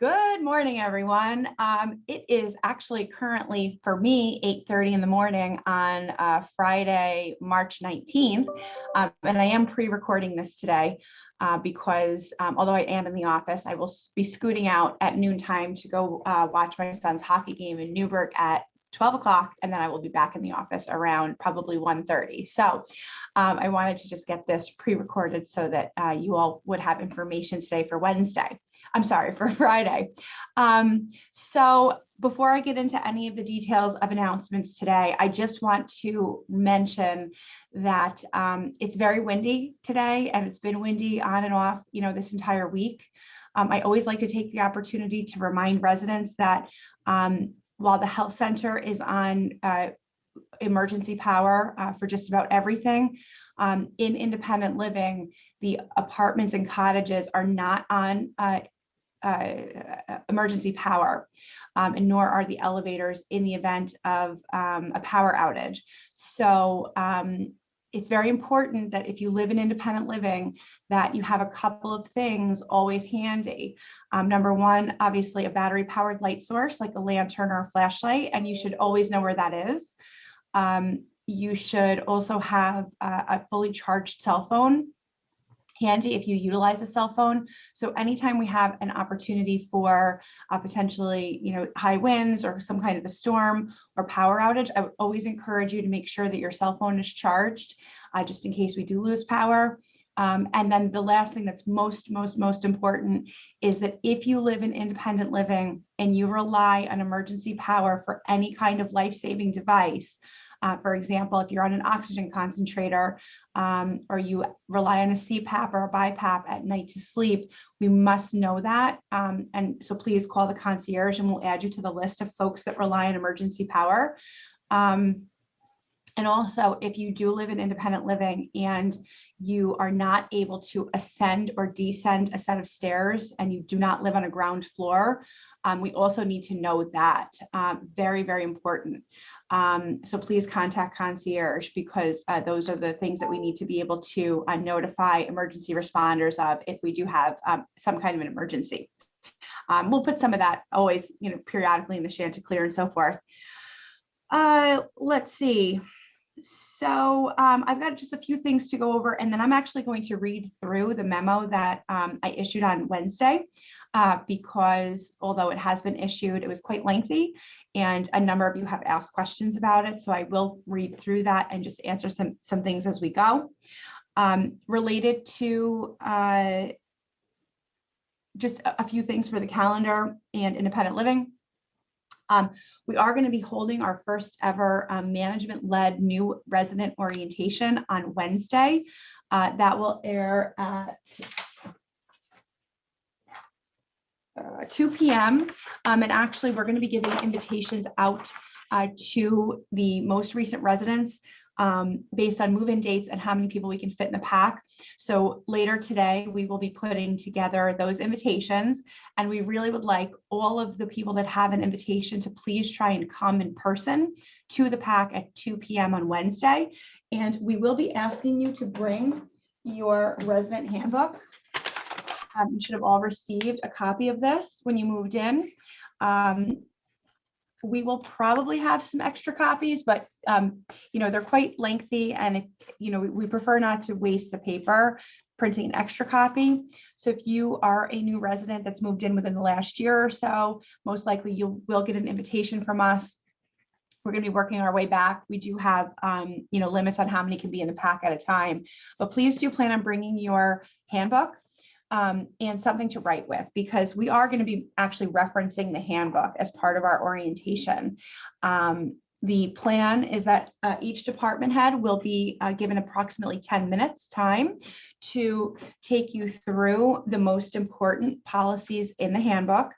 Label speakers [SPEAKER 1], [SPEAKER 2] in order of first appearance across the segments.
[SPEAKER 1] Good morning, everyone. It is actually currently for me 8:30 in the morning on Friday, March 19th, and I am pre-recording this today because although I am in the office, I will be scooting out at noontime to go watch my son's hockey game in Newburgh at 12 o'clock, and then I will be back in the office around probably 1:30. So I wanted to just get this pre-recorded so that you all would have information today for Wednesday. I'm sorry, for Friday. So before I get into any of the details of announcements today, I just want to mention that it's very windy today, and it's been windy on and off, this entire week. I always like to take the opportunity to remind residents that while the health center is on emergency power for just about everything, in independent living, the apartments and cottages are not on emergency power, and nor are the elevators in the event of a power outage. So it's very important that if you live in independent living, that you have a couple of things always handy. Number one, obviously a battery powered light source like a lantern or a flashlight, and you should always know where that is. You should also have a fully charged cell phone handy if you utilize a cell phone. So anytime we have an opportunity for potentially, high winds or some kind of a storm or power outage, I would always encourage you to make sure that your cell phone is charged, just in case we do lose power. And then the last thing that's most important is that if you live in independent living and you rely on emergency power for any kind of life-saving device, for example, if you're on an oxygen concentrator or you rely on a CPAP or a BiPAP at night to sleep, we must know that. And so please call the concierge and we'll add you to the list of folks that rely on emergency power. And also, if you do live in independent living and you are not able to ascend or descend a set of stairs and you do not live on a ground floor, we also need to know that. Very, very important. So please contact concierge because those are the things that we need to be able to notify emergency responders of if we do have some kind of an emergency. We'll put some of that always, periodically in the Chanticleer and so forth. Let's see. So I've got just a few things to go over, and then I'm actually going to read through the memo that I issued on Wednesday because although it has been issued, it was quite lengthy and a number of you have asked questions about it. So I will read through that and just answer some things as we go. Related to just a few things for the calendar and independent living. We are going to be holding our first ever management-led new resident orientation on Wednesday. That will air at 2 p.m. And actually, we're going to be giving invitations out to the most recent residents based on move-in dates and how many people we can fit in the pack. So later today, we will be putting together those invitations, and we really would like all of the people that have an invitation to please try and come in person to the pack at 2 p.m. on Wednesday. And we will be asking you to bring your resident handbook. You should have all received a copy of this when you moved in. We will probably have some extra copies, but they're quite lengthy, and we prefer not to waste the paper printing an extra copy. So if you are a new resident that's moved in within the last year or so, most likely you will get an invitation from us. We're going to be working our way back. We do have limits on how many can be in the pack at a time, but please do plan on bringing your handbook and something to write with, because we are going to be actually referencing the handbook as part of our orientation. The plan is that each department head will be given approximately 10 minutes time to take you through the most important policies in the handbook,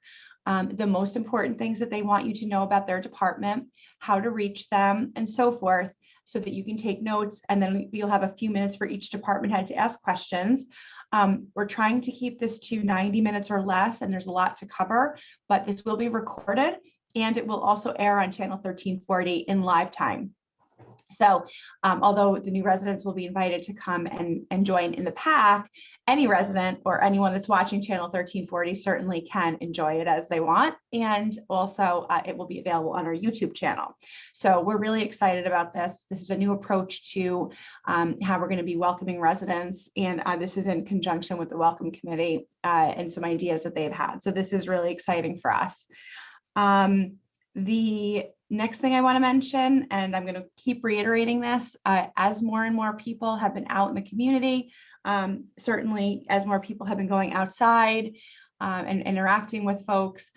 [SPEAKER 1] the most important things that they want you to know about their department, how to reach them, and so forth, so that you can take notes, and then you'll have a few minutes for each department head to ask questions. We're trying to keep this to 90 minutes or less, and there's a lot to cover, but this will be recorded and it will also air on channel 1340 in live time. So although the new residents will be invited to come and join in the pack, any resident or anyone that's watching Channel 1340 certainly can enjoy it as they want. And also it will be available on our YouTube channel. So we're really excited about this. This is a new approach to how we're going to be welcoming residents. And this is in conjunction with the Welcome Committee and some ideas that they've had. So this is really exciting for us. The next thing I want to mention, and I'm going to keep reiterating this, as more and more people have been out in the community, certainly as more people have been going outside and interacting with folks,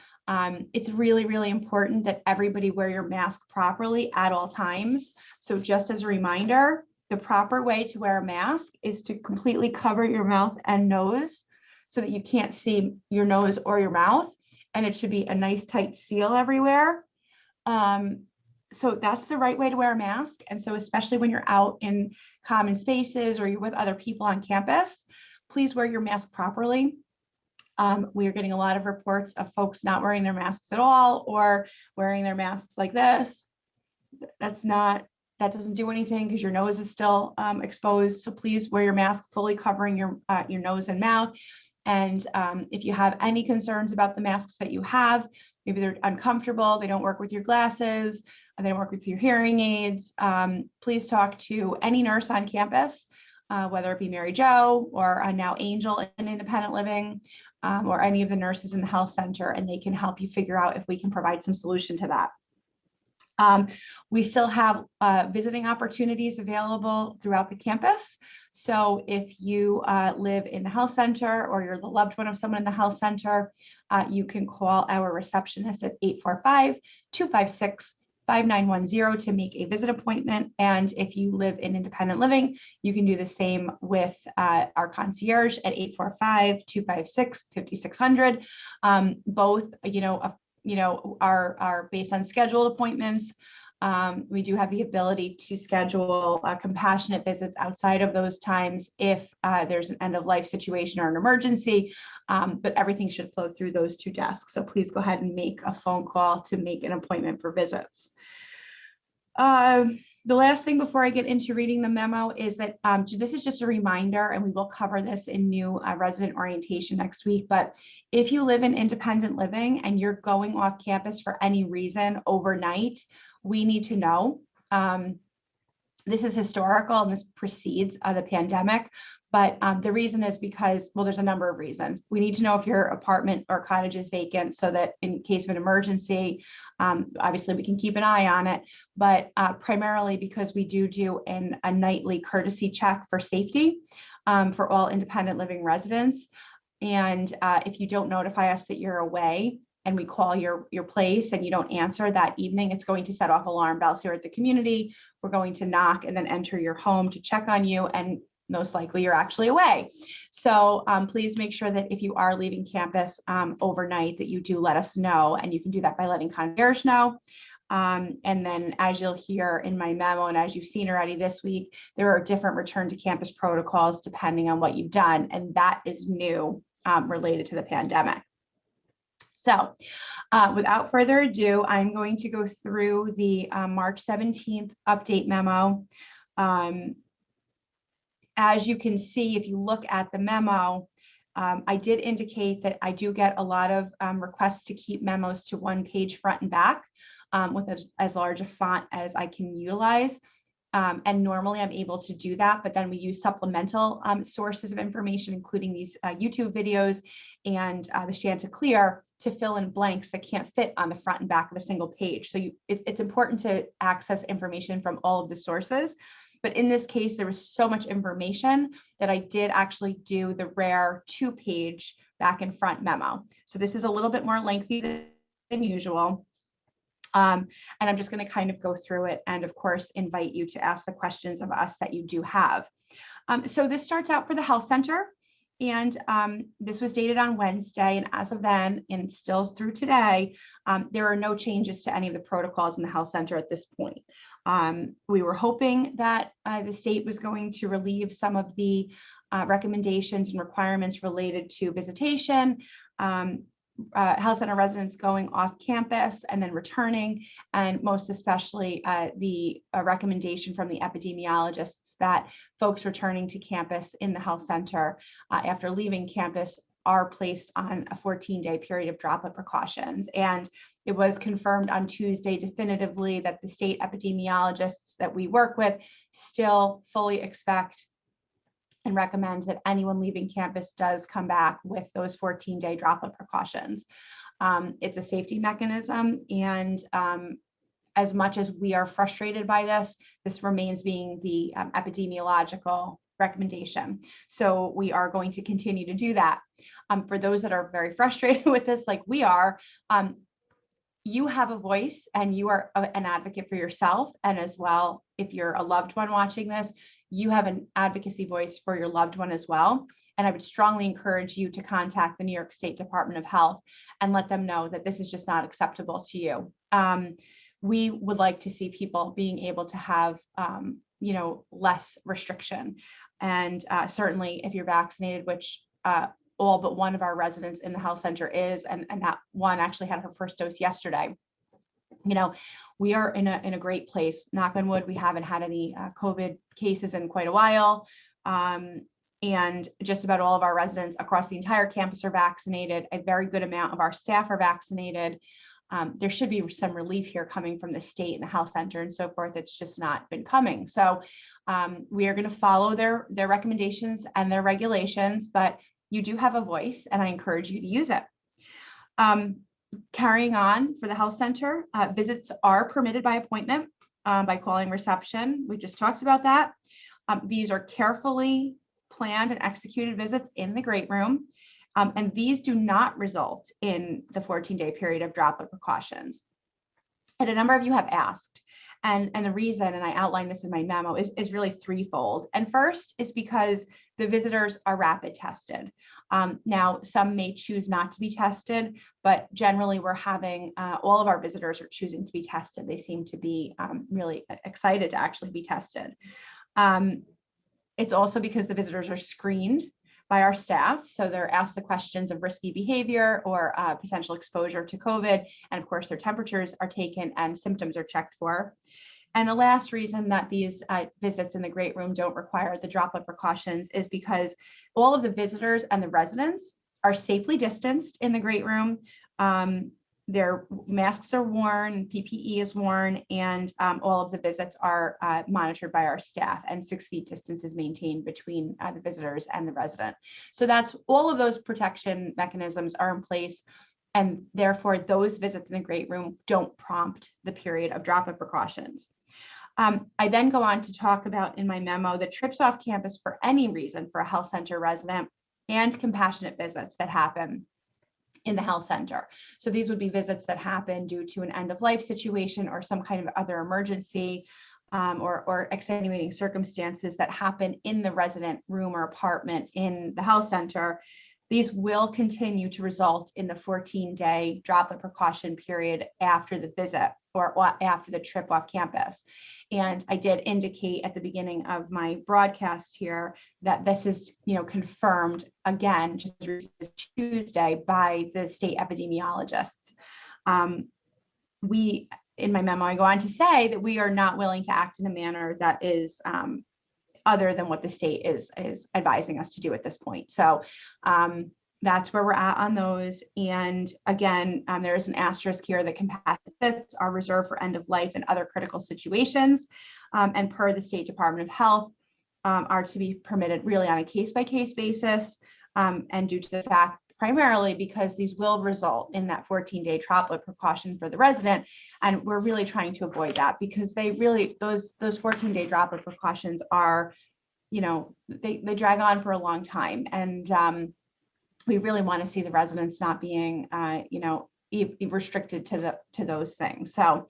[SPEAKER 1] it's really, really important that everybody wear your mask properly at all times. So just as a reminder, the proper way to wear a mask is to completely cover your mouth and nose so that you can't see your nose or your mouth. And it should be a nice tight seal everywhere. So that's the right way to wear a mask. And so especially when you're out in common spaces or you're with other people on campus, please wear your mask properly. We are getting a lot of reports of folks not wearing their masks at all or wearing their masks like this. That doesn't do anything because your nose is still exposed. So please wear your mask fully covering your nose and mouth. And if you have any concerns about the masks that you have, maybe they're uncomfortable, they don't work with your glasses, they don't work with your hearing aids, please talk to any nurse on campus, whether it be Mary Jo or now Angel in Independent Living, or any of the nurses in the health center, and they can help you figure out if we can provide some solution to that. We still have visiting opportunities available throughout the campus. So if you live in the health center or you're the loved one of someone in the health center, you can call our receptionist at 845-256-5910 to make a visit appointment. And if you live in independent living, you can do the same with our concierge at 845-256-5600. Both, are based on scheduled appointments. We do have the ability to schedule compassionate visits outside of those times if there's an end of life situation or an emergency, but everything should flow through those two desks. So please go ahead and make a phone call to make an appointment for visits. The last thing before I get into reading the memo is that this is just a reminder, and we will cover this in new resident orientation next week, but if you live in independent living and you're going off campus for any reason overnight, we need to know. This is historical and this precedes the pandemic, but the reason is because, well, there's a number of reasons. We need to know if your apartment or cottage is vacant so that in case of an emergency, obviously we can keep an eye on it, but primarily because we do a nightly courtesy check for safety for all independent living residents. And if you don't notify us that you're away, and we call your place and you don't answer that evening, it's going to set off alarm bells here at the community. We're going to knock and then enter your home to check on you, and most likely you're actually away. So please make sure that if you are leaving campus overnight, that you do let us know, and you can do that by letting concierge know. And then as you'll hear in my memo, and as you've seen already this week, there are different return to campus protocols depending on what you've done, and that is new related to the pandemic. So without further ado, I'm going to go through the March 17th update memo. As you can see, if you look at the memo, I did indicate that I do get a lot of requests to keep memos to one page front and back with as large a font as I can utilize. And normally I'm able to do that, but then we use supplemental sources of information, including these YouTube videos and the Chanticleer, to fill in blanks that can't fit on the front and back of a single page. So it's important to access information from all of the sources. But in this case, there was so much information that I did actually do the rare 2-page back and front memo. So this is a little bit more lengthy than usual. And I'm just going to kind of go through it and, of course, invite you to ask the questions of us that you do have. So this starts out for the health center. And this was dated on Wednesday. And as of then, and still through today, there are no changes to any of the protocols in the health center at this point. We were hoping that the state was going to relieve some of the recommendations and requirements related to visitation. health center residents going off campus and then returning, and most especially the recommendation from the epidemiologists that folks returning to campus in the health center after leaving campus are placed on a 14-day period of droplet precautions. And it was confirmed on Tuesday definitively that the state epidemiologists that we work with still fully expect and recommend that anyone leaving campus does come back with those 14-day droplet precautions. It's a safety mechanism, and as much as we are frustrated by this remains being the epidemiological recommendation. So we are going to continue to do that. For those that are very frustrated with this, like we are, you have a voice and you are an advocate for yourself. And as well, if you're a loved one watching this, you have an advocacy voice for your loved one as well. And I would strongly encourage you to contact the New York State Department of Health and let them know that this is just not acceptable to you. We would like to see people being able to have, less restriction. And certainly if you're vaccinated, which all but one of our residents in the health center is, and that one actually had her first dose yesterday. We are in a great place. Knock on wood, we haven't had any COVID cases in quite a while. And just about all of our residents across the entire campus are vaccinated. A very good amount of our staff are vaccinated. There should be some relief here coming from the state and the health center and so forth. It's just not been coming. So we are going to follow their recommendations and their regulations, but you do have a voice and I encourage you to use it. Carrying on for the health center, visits are permitted by appointment by calling reception. We just talked about that. These are carefully planned and executed visits in the great room. And these do not result in the 14-day period of droplet precautions. And a number of you have asked, and the reason, and I outlined this in my memo, is really threefold. And first is because the visitors are rapid tested. Now, some may choose not to be tested, but generally we're having, all of our visitors are choosing to be tested. They seem to be really excited to actually be tested. It's also because the visitors are screened by our staff. So they're asked the questions of risky behavior or potential exposure to COVID. And of course, their temperatures are taken and symptoms are checked for. And the last reason that these visits in the great room don't require the droplet precautions is because all of the visitors and the residents are safely distanced in the great room. Their masks are worn, PPE is worn, and all of the visits are monitored by our staff, and 6 feet distance is maintained between the visitors and the resident. So that's all of those protection mechanisms are in place, and therefore those visits in the great room don't prompt the period of droplet precautions. I then go on to talk about in my memo the trips off campus for any reason for a health center resident and compassionate visits that happen in the health center. So these would be visits that happen due to an end of life situation or some kind of other emergency or extenuating circumstances that happen in the resident room or apartment in the health center. These will continue to result in the 14-day droplet precaution period after the visit or after the trip off campus. And I did indicate at the beginning of my broadcast here that this is, confirmed again, just Tuesday by the state epidemiologists. In my memo, I go on to say that we are not willing to act in a manner that is other than what the state is advising us to do at this point. So that's where we're at on those. And again, there is an asterisk here that compassionate visits are reserved for end of life and other critical situations. And per the State Department of Health, are to be permitted really on a case-by-case basis. And due to the fact, primarily because these will result in that 14-day droplet precaution for the resident. And we're really trying to avoid that because they really, those 14-day droplet precautions are, they drag on for a long time. And we really want to see the residents not being, restricted to those things. So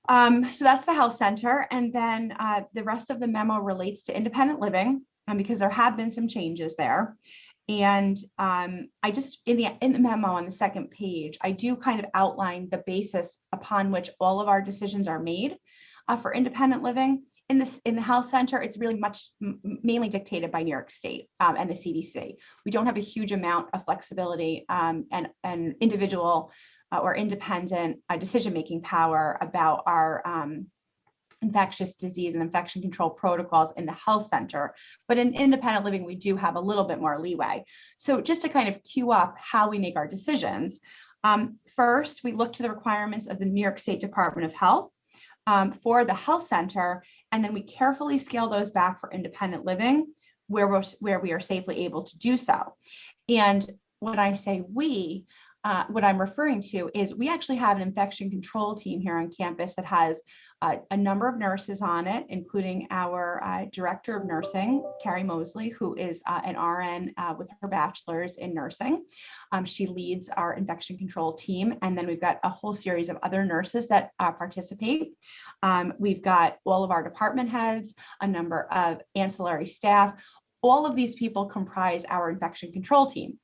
[SPEAKER 1] that's the health center. And then the rest of the memo relates to independent living, because there have been some changes there. And I just, in the memo on the second page, I do kind of outline the basis upon which all of our decisions are made for independent living. in the health center, it's really mainly dictated by New York State and the CDC. We don't have a huge amount of flexibility and individual or independent decision-making power about our infectious disease and infection control protocols in the health center. But in independent living, we do have a little bit more leeway. So just to kind of cue up how we make our decisions, first, we look to the requirements of the New York State Department of Health for the health center, and then we carefully scale those back for independent living where we are safely able to do so. And when I say we, what I'm referring to is we actually have an infection control team here on campus that has a number of nurses on it, including our director of nursing, Carrie Mosley, who is an RN with her bachelor's in nursing. She leads our infection control team. And then we've got a whole series of other nurses that participate. We've got all of our department heads, a number of ancillary staff. All of these people comprise our infection control team.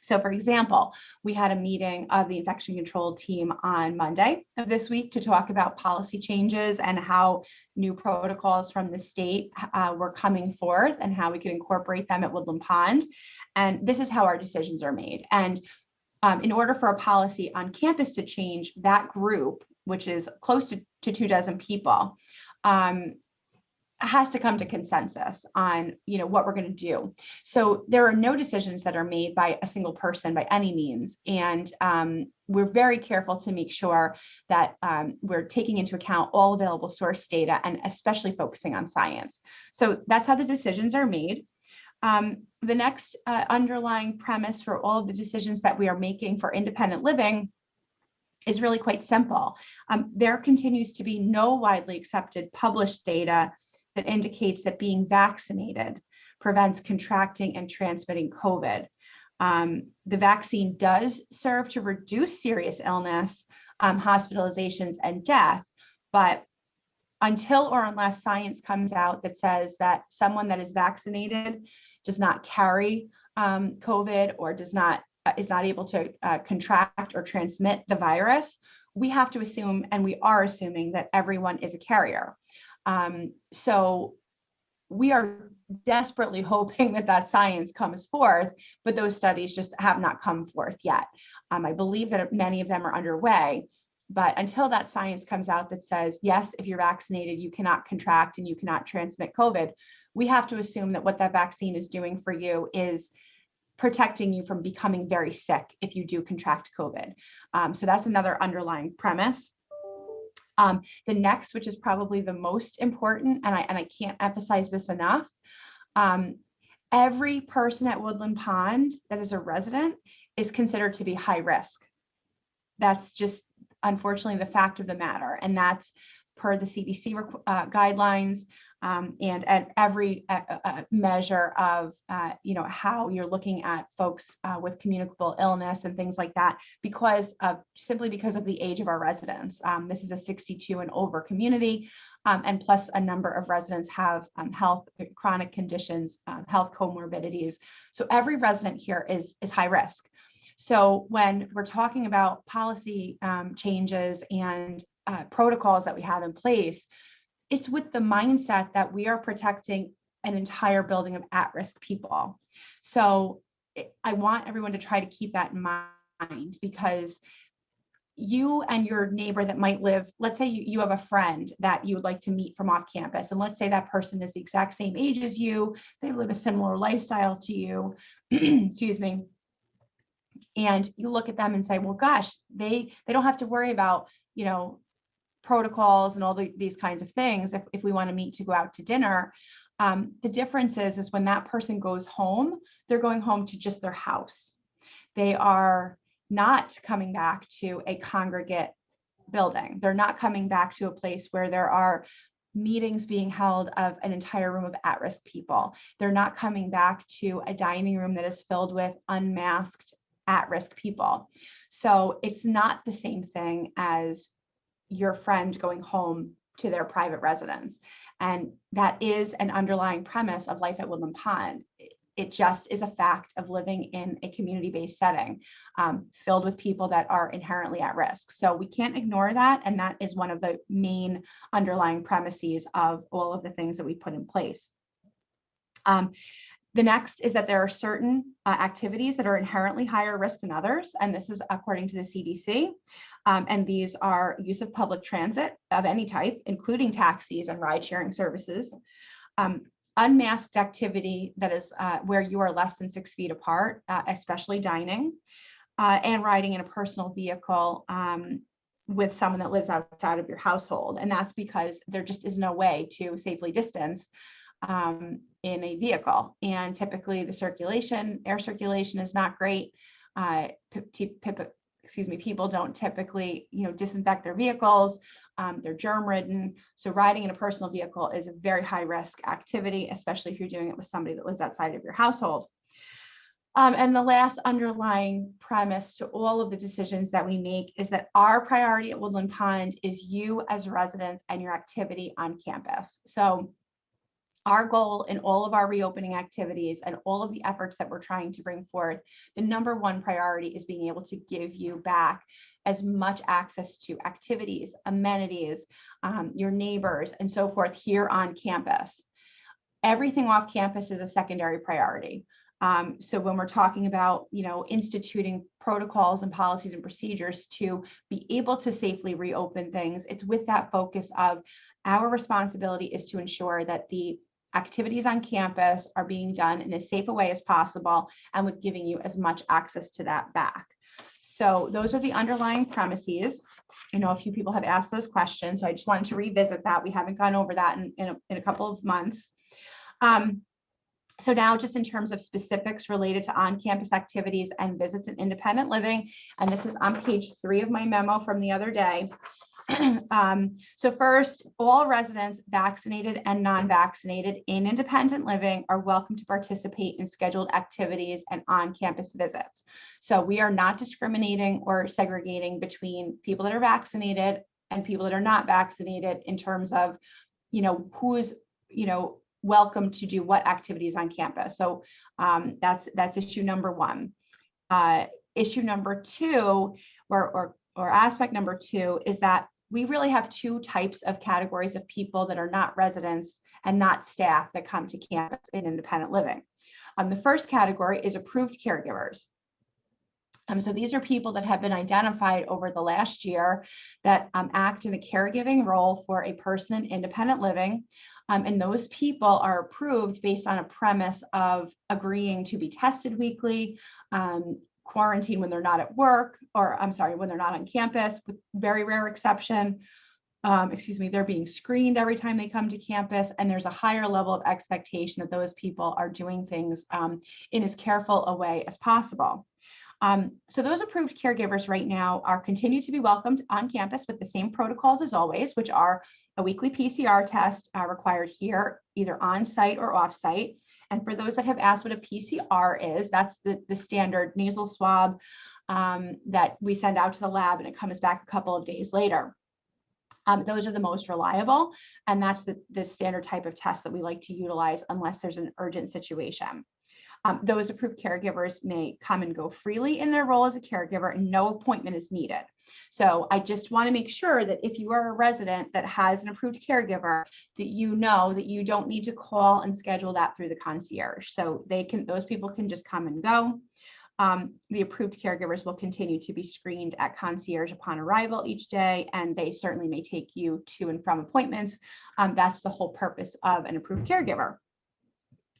[SPEAKER 1] So for example, we had a meeting of the infection control team on Monday of this week to talk about policy changes and how new protocols from the state were coming forth and how we could incorporate them at Woodland Pond. And this is how our decisions are made. And in order for a policy on campus to change, that group, which is close to 24 people, has to come to consensus on, what we're going to do. So there are no decisions that are made by a single person by any means. And we're very careful to make sure that we're taking into account all available source data and especially focusing on science. So that's how the decisions are made. The next underlying premise for all of the decisions that we are making for independent living is really quite simple. There continues to be no widely accepted published data that indicates that being vaccinated prevents contracting and transmitting COVID. The vaccine does serve to reduce serious illness, hospitalizations, and death, but until or unless science comes out that says that someone that is vaccinated does not carry COVID or is not able to contract or transmit the virus, we have to assume, and we are assuming, that everyone is a carrier. So we are desperately hoping that science comes forth, but those studies just have not come forth yet. I believe that many of them are underway, but until that science comes out that says, yes, if you're vaccinated, you cannot contract and you cannot transmit COVID, we have to assume that what that vaccine is doing for you is protecting you from becoming very sick if you do contract COVID. So that's another underlying premise. The next, which is probably the most important, and I can't emphasize this enough, every person at Woodland Pond that is a resident is considered to be high risk. That's just unfortunately the fact of the matter, and that's per the CDC guidelines and at every measure of how you're looking at folks with communicable illness and things like that, simply because of the age of our residents. This is a 62 and over community, and plus a number of residents have health chronic conditions, health comorbidities. So every resident here is high risk. So when we're talking about policy changes and protocols that we have in place, it's with the mindset that we are protecting an entire building of at-risk people. So I want everyone to try to keep that in mind, because you and your neighbor that might live, let's say you have a friend that you would like to meet from off campus, and let's say that person is the exact same age as you, they live a similar lifestyle to you, excuse me, and you look at them and say, well, gosh, they don't have to worry about, protocols and all these kinds of things if we want to meet to go out to dinner. The difference is when that person goes home, they're going home to just their house. They are not coming back to a congregate building. They're not coming back to a place where there are meetings being held of an entire room of at-risk people. They're not coming back to a dining room that is filled with unmasked at-risk people. So it's not the same thing as your friend going home to their private residence. And that is an underlying premise of life at Woodland Pond. It just is a fact of living in a community-based setting filled with people that are inherently at risk. So we can't ignore that. And that is one of the main underlying premises of all of the things that we put in place. The next is that there are certain activities that are inherently higher risk than others, and this is according to the CDC. And these are use of public transit of any type, including taxis and ride-sharing services, unmasked activity that is where you are less than 6 feet apart, especially dining, and riding in a personal vehicle with someone that lives outside of your household. And that's because there just is no way to safely distance in a vehicle. And typically the air circulation is not great. People don't typically, disinfect their vehicles. They're germ ridden. So riding in a personal vehicle is a very high risk activity, especially if you're doing it with somebody that lives outside of your household. And the last underlying premise to all of the decisions that we make is that our priority at Woodland Pond is you as residents and your activity on campus. So our goal in all of our reopening activities and all of the efforts that we're trying to bring forth, the number one priority is being able to give you back as much access to activities, amenities, your neighbors, and so forth here on campus. Everything off campus is a secondary priority. So when we're talking about, instituting protocols and policies and procedures to be able to safely reopen things, it's with that focus of our responsibility is to ensure that the activities on campus are being done in as safe a way as possible and with giving you as much access to that back. So those are the underlying premises. I know a few people have asked those questions, so I just wanted to revisit that. We haven't gone over that in a couple of months. So now just in terms of specifics related to on-campus activities and visits in independent living, and this is on page 3 of my memo from the other day. So first, all residents, vaccinated and non-vaccinated in independent living, are welcome to participate in scheduled activities and on-campus visits. So we are not discriminating or segregating between people that are vaccinated and people that are not vaccinated in terms of, who's, welcome to do what activities on campus. So that's issue number 1. Issue number 2, or aspect number 2, is that we really have 2 types of categories of people that are not residents and not staff that come to campus in independent living. The first category is approved caregivers. So these are people that have been identified over the last year that act in a caregiving role for a person in independent living. And those people are approved based on a premise of agreeing to be tested weekly, quarantine when they're not at work, or when they're not on campus, with very rare exception. They're being screened every time they come to campus, and there's a higher level of expectation that those people are doing things in as careful a way as possible. So those approved caregivers right now are continued to be welcomed on campus with the same protocols as always, which are a weekly PCR test required here, either on site or off site. And for those that have asked what a PCR is, that's the standard nasal swab that we send out to the lab, and it comes back a couple of days later. Those are the most reliable, and that's the standard type of test that we like to utilize unless there's an urgent situation. Those approved caregivers may come and go freely in their role as a caregiver, and no appointment is needed. So I just want to make sure that if you are a resident that has an approved caregiver, that you know that you don't need to call and schedule that through the concierge. So those people can just come and go. The approved caregivers will continue to be screened at concierge upon arrival each day, and they certainly may take you to and from appointments. That's the whole purpose of an approved caregiver.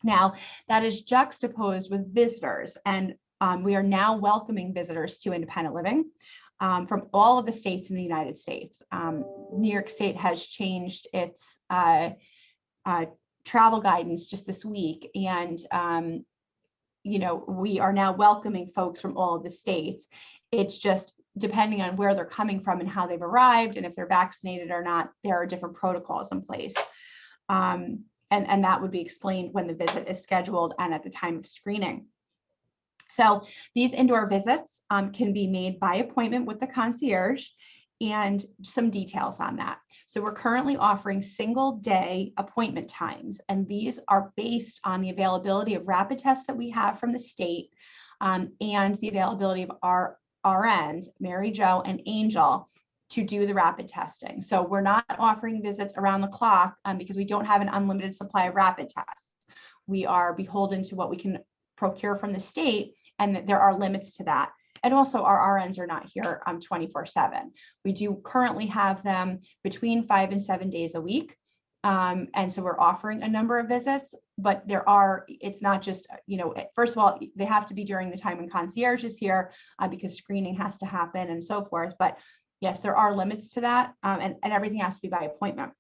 [SPEAKER 1] Now, that is juxtaposed with visitors, and we are now welcoming visitors to independent living from all of the states in the United States. New York State has changed its travel guidance just this week, and we are now welcoming folks from all of the states. It's just depending on where they're coming from and how they've arrived, and if they're vaccinated or not, there are different protocols in place. And that would be explained when the visit is scheduled and at the time of screening. So these indoor visits can be made by appointment with the concierge, and some details on that. So we're currently offering single day appointment times, and these are based on the availability of rapid tests that we have from the state, and the availability of our RNs, Mary Jo and Angel, to do the rapid testing. So we're not offering visits around the clock because we don't have an unlimited supply of rapid tests. We are beholden to what we can procure from the state, and there are limits to that. And also our RNs are not here 24/7. We do currently have them between 5 and 7 days a week. And so we're offering a number of visits, but it's not just, first of all, they have to be during the time when concierge is here because screening has to happen and so forth. But yes, there are limits to that, and everything has to be by appointment.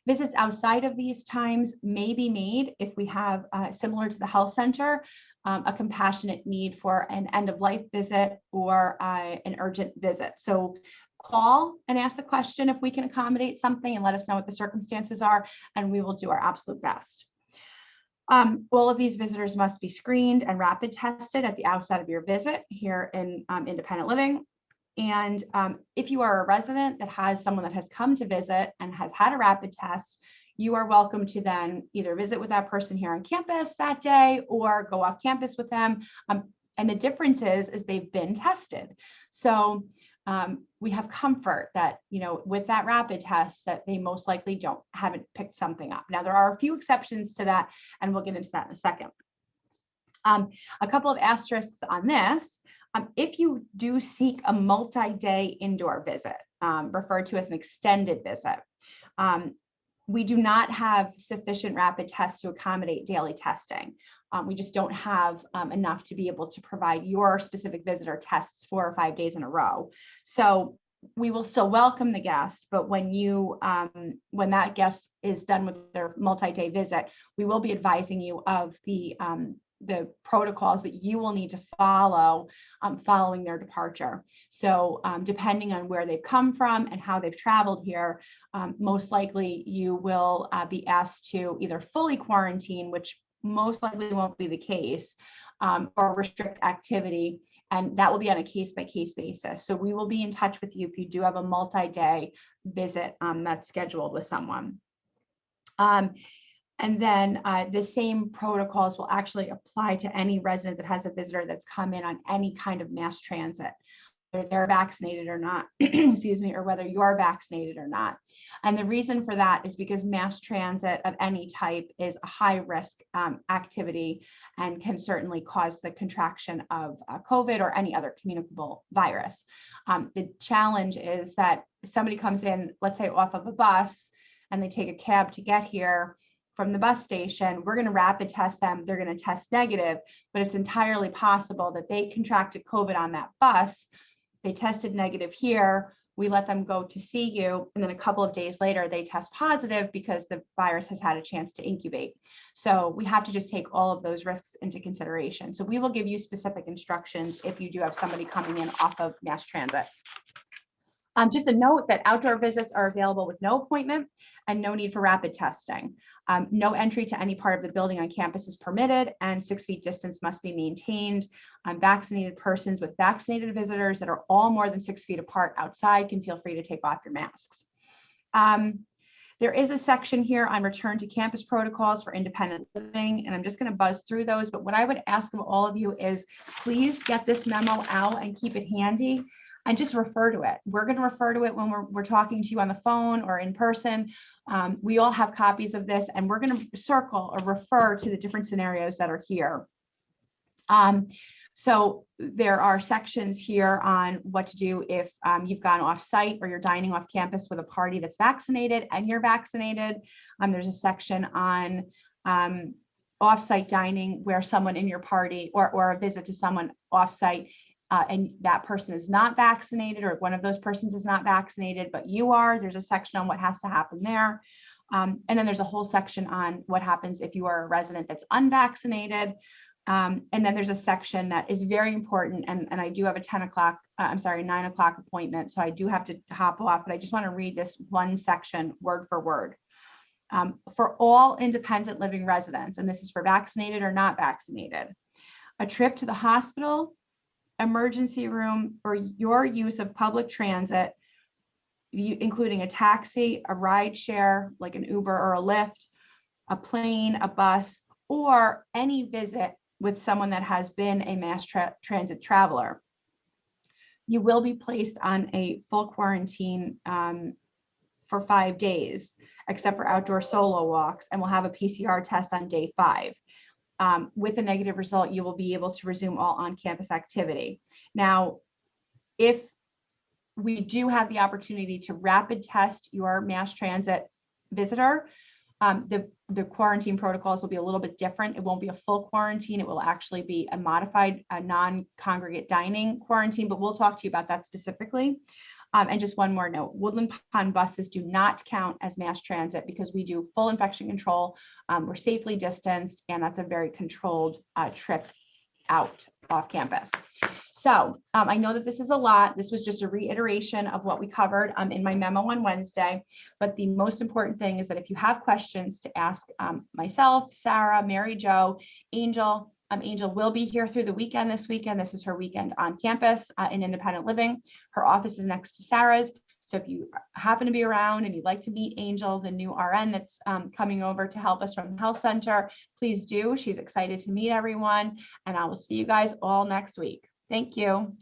[SPEAKER 1] Visits outside of these times may be made if we have, similar to the health center, a compassionate need for an end of life visit or an urgent visit. So call and ask the question if we can accommodate something and let us know what the circumstances are, and we will do our absolute best. All of these visitors must be screened and rapid tested at the outset of your visit here in independent living. And if you are a resident that has someone that has come to visit and has had a rapid test, you are welcome to then either visit with that person here on campus that day or go off campus with them. And the difference is they've been tested. So we have comfort that, with that rapid test that they most likely haven't picked something up. Now, there are a few exceptions to that, and we'll get into that in a second. A couple of asterisks on this. If you do seek a multi-day indoor visit, referred to as an extended visit, we do not have sufficient rapid tests to accommodate daily testing. We just don't have enough to be able to provide your specific visitor tests 4 or 5 days in a row. So we will still welcome the guest, but when that guest is done with their multi-day visit, we will be advising you of the protocols that you will need to follow following their departure. So depending on where they've come from and how they've traveled here, most likely you will be asked to either fully quarantine, which most likely won't be the case, or restrict activity. And that will be on a case-by-case basis. So we will be in touch with you if you do have a multi-day visit that's scheduled with someone. And then the same protocols will actually apply to any resident that has a visitor that's come in on any kind of mass transit, whether they're vaccinated or not, excuse me, or whether you're vaccinated or not. And the reason for that is because mass transit of any type is a high risk activity and can certainly cause the contraction of COVID or any other communicable virus. The challenge is that somebody comes in, let's say off of a bus, and they take a cab to get here from the bus station. We're going to rapid test them. They're going to test negative, but it's entirely possible that they contracted COVID on that bus. They tested negative here. We let them go to see you. And then a couple of days later, they test positive because the virus has had a chance to incubate. So we have to just take all of those risks into consideration. So we will give you specific instructions if you do have somebody coming in off of mass transit. Just a note that outdoor visits are available with no appointment and no need for rapid testing. No entry to any part of the building on campus is permitted, and 6 feet distance must be maintained. Vaccinated persons with vaccinated visitors that are all more than 6 feet apart outside can feel free to take off your masks. There is a section here on return to campus protocols for independent living, and I'm just going to buzz through those. But what I would ask of all of you is please get this memo out and keep it handy. And just refer to it. We're going to refer to it when we're talking to you on the phone or in person. We all have copies of this, and we're going to circle or refer to the different scenarios that are here. So there are sections here on what to do if you've gone off site or you're dining off campus with a party that's vaccinated and you're vaccinated. There's a section on off-site dining where someone in your party or a visit to someone off-site and that person is not vaccinated, or one of those persons is not vaccinated, but you are. There's a section on what has to happen there. And then there's a whole section on what happens if you are a resident that's unvaccinated. And then there's a section that is very important. And I do have a 9 o'clock appointment. So I do have to hop off, but I just want to read this one section word for word. For all independent living residents, and this is for vaccinated or not vaccinated, a trip to the hospital, emergency room, or your use of public transit, including a taxi, a ride share, like an Uber or a Lyft, a plane, a bus, or any visit with someone that has been a mass transit traveler, you will be placed on a full quarantine for 5 days, except for outdoor solo walks, and will have a PCR test on day 5. With a negative result, you will be able to resume all on-campus activity. Now, if we do have the opportunity to rapid test your mass transit visitor, the quarantine protocols will be a little bit different. It won't be a full quarantine. It will actually be a modified non-congregate dining quarantine, but we'll talk to you about that specifically. And just one more note, Woodland Pond buses do not count as mass transit because we do full infection control. We're safely distanced, and that's a very controlled trip out off campus. So I know that this is a lot. This was just a reiteration of what we covered in my memo on Wednesday. But the most important thing is that if you have questions to ask myself, Sarah, Mary Jo, Angel, Angel will be here through the weekend this weekend. This is her weekend on campus in independent living. Her office is next to Sarah's. So if you happen to be around and you'd like to meet Angel, the new RN that's coming over to help us from the health center, please do. She's excited to meet everyone. And I will see you guys all next week. Thank you.